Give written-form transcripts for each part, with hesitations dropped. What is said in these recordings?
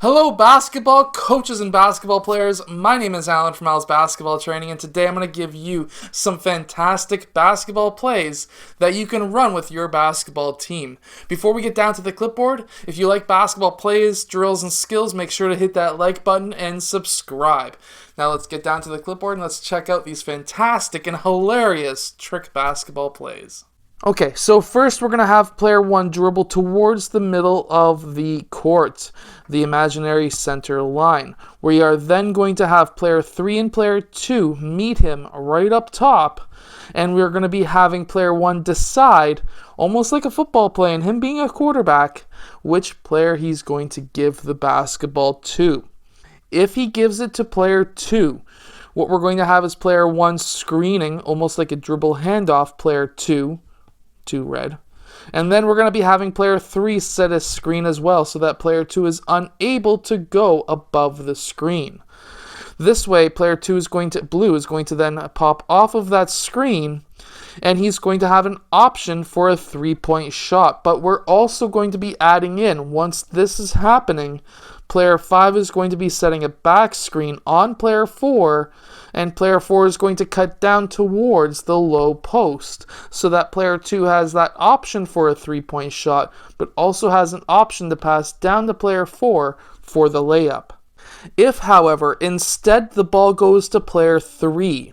Hello, basketball coaches and basketball players. My name is Alan from Al's Basketball Training, and today I'm going to give you some fantastic basketball plays that you can run with your basketball team. Before we get down to the clipboard, if you like basketball plays, drills, and skills, make sure to hit that like button and subscribe. Now let's get down to the clipboard and let's check out these fantastic and hilarious trick basketball plays. Okay, so first we're going to have player 1 dribble towards the middle of the court, the imaginary center line. We are then going to have player 3 and player 2 meet him right up top, and we're going to be having player 1 decide, almost like a football play and him being a quarterback, which player he's going to give the basketball to. If he gives it to player 2, what we're going to have is player 1 screening, almost like a dribble handoff, player 2 red. And then we're going to be having player 3 set a screen as well so that player 2 is unable to go above the screen. This way, player 2 is going to then pop off of that screen, and he's going to have an option for a 3-point shot. But we're also going to be adding in, once this is happening, player 5 is going to be setting a back screen on player 4, and player 4 is going to cut down towards the low post, so that player 2 has that option for a 3-point shot, but also has an option to pass down to player 4 for the layup. If, however, instead the ball goes to player 3,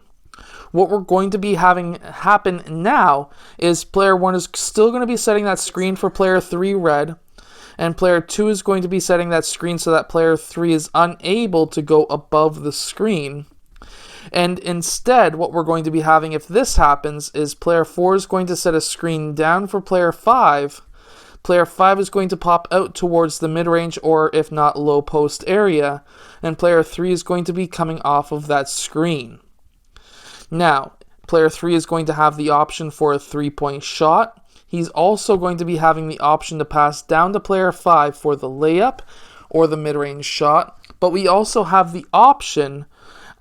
what we're going to be having happen now is player 1 is still going to be setting that screen for player 3 red, and player 2 is going to be setting that screen so that player 3 is unable to go above the screen. And instead, what we're going to be having if this happens is player 4 is going to set a screen down for player 5. Player 5 is going to pop out towards the mid-range or, if not, low post area. And player 3 is going to be coming off of that screen. Now, player 3 is going to have the option for a 3-point shot. He's also going to be having the option to pass down to player 5 for the layup or the mid-range shot. But we also have the option,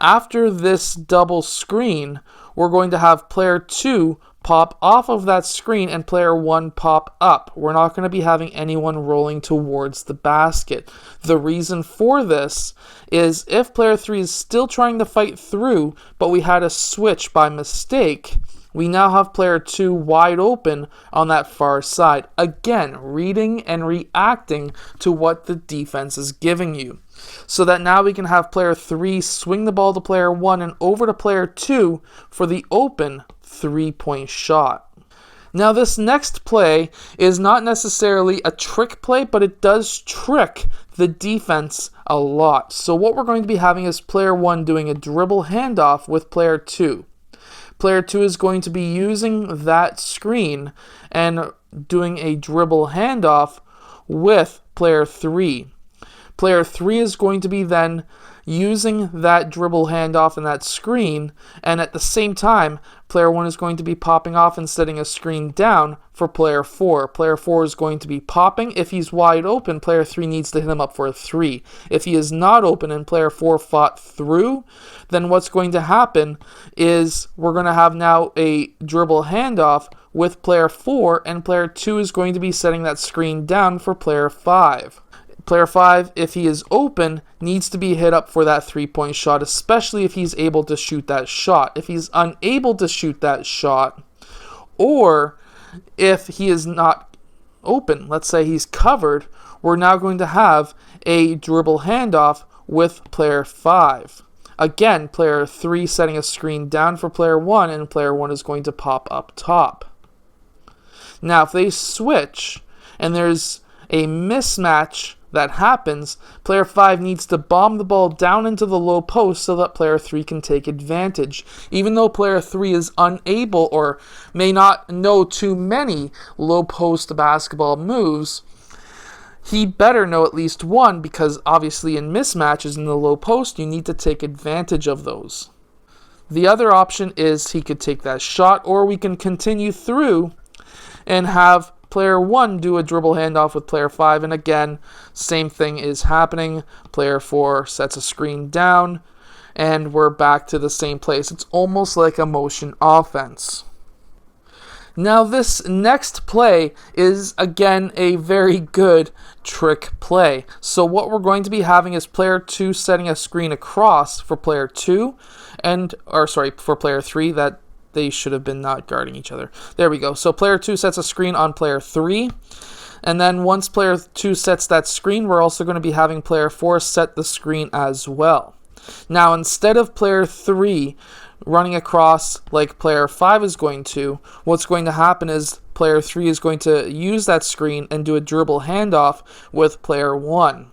after this double screen, we're going to have player 2 pop off of that screen and player 1 pop up. We're not going to be having anyone rolling towards the basket. The reason for this is if player 3 is still trying to fight through, but we had a switch by mistake, we now have player 2 wide open on that far side. Again, reading and reacting to what the defense is giving you. So that now we can have player 3 swing the ball to player 1 and over to player 2 for the open 3-point shot. Now this next play is not necessarily a trick play, but it does trick the defense a lot. So what we're going to be having is player 1 doing a dribble handoff with player 2. Player 2 is going to be using that screen and doing a dribble handoff with player 3. Player 3 is going to be then using that dribble handoff and that screen, and at the same time, player 1 is going to be popping off and setting a screen down for player 4. Player 4 is going to be popping. If he's wide open, player 3 needs to hit him up for a 3. If he is not open and player 4 fought through, then what's going to happen is we're going to have now a dribble handoff with player 4, and player 2 is going to be setting that screen down for player 5. Player 5, if he is open, needs to be hit up for that 3-point shot, especially if he's able to shoot that shot. If he's unable to shoot that shot, or if he is not open, let's say he's covered, we're now going to have a dribble handoff with player 5. Again, player 3 setting a screen down for player 1, and player 1 is going to pop up top. Now, if they switch, and there's a mismatch that happens, player 5 needs to bomb the ball down into the low post so that player 3 can take advantage. Even though player 3 is unable or may not know too many low post basketball moves, he better know at least one, because obviously in mismatches in the low post, you need to take advantage of those. The other option is he could take that shot, or we can continue through and have player 1 do a dribble handoff with player 5, and again, same thing is happening. Player 4 sets a screen down, and we're back to the same place. It's almost like a motion offense. Now this next play is again a very good trick play. So what we're going to be having is player 2 setting a screen across for player 2 for player 3. That they should have been not guarding each other. There we go. So player 2 sets a screen on player 3. And then once player 2 sets that screen, we're also going to be having player 4 set the screen as well. Now instead of player 3 running across like player 5 is going to, what's going to happen is player 3 is going to use that screen and do a dribble handoff with player 1.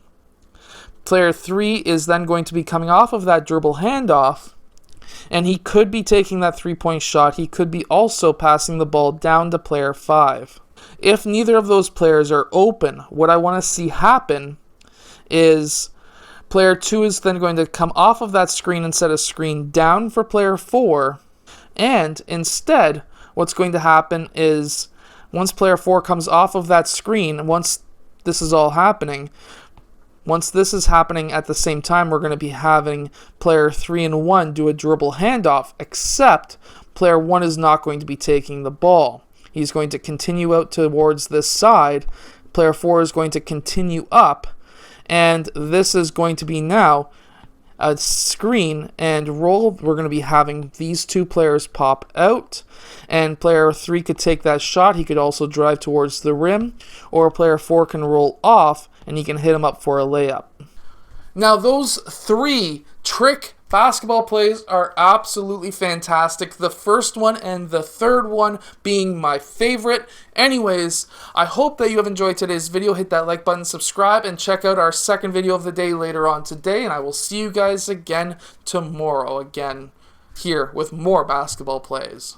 Player 3 is then going to be coming off of that dribble handoff, and he could be taking that 3-point shot. He could be also passing the ball down to player 5. If neither of those players are open, what I want to see happen is player 2 is then going to come off of that screen and set a screen down for player 4. And instead, what's going to happen is once player 4 comes off of that screen, once this is happening at the same time, we're going to be having player 3 and 1 do a dribble handoff, except player 1 is not going to be taking the ball. He's going to continue out towards this side. Player 4 is going to continue up. And this is going to be now a screen and roll. We're going to be having these two players pop out. And player 3 could take that shot. He could also drive towards the rim. Or player 4 can roll off and he can hit him up for a layup. Now those 3 trick basketball plays are absolutely fantastic. The first one and the third one being my favorite. Anyways, I hope that you have enjoyed today's video. Hit that like button, subscribe, and check out our second video of the day later on today. And I will see you guys again tomorrow, here with more basketball plays.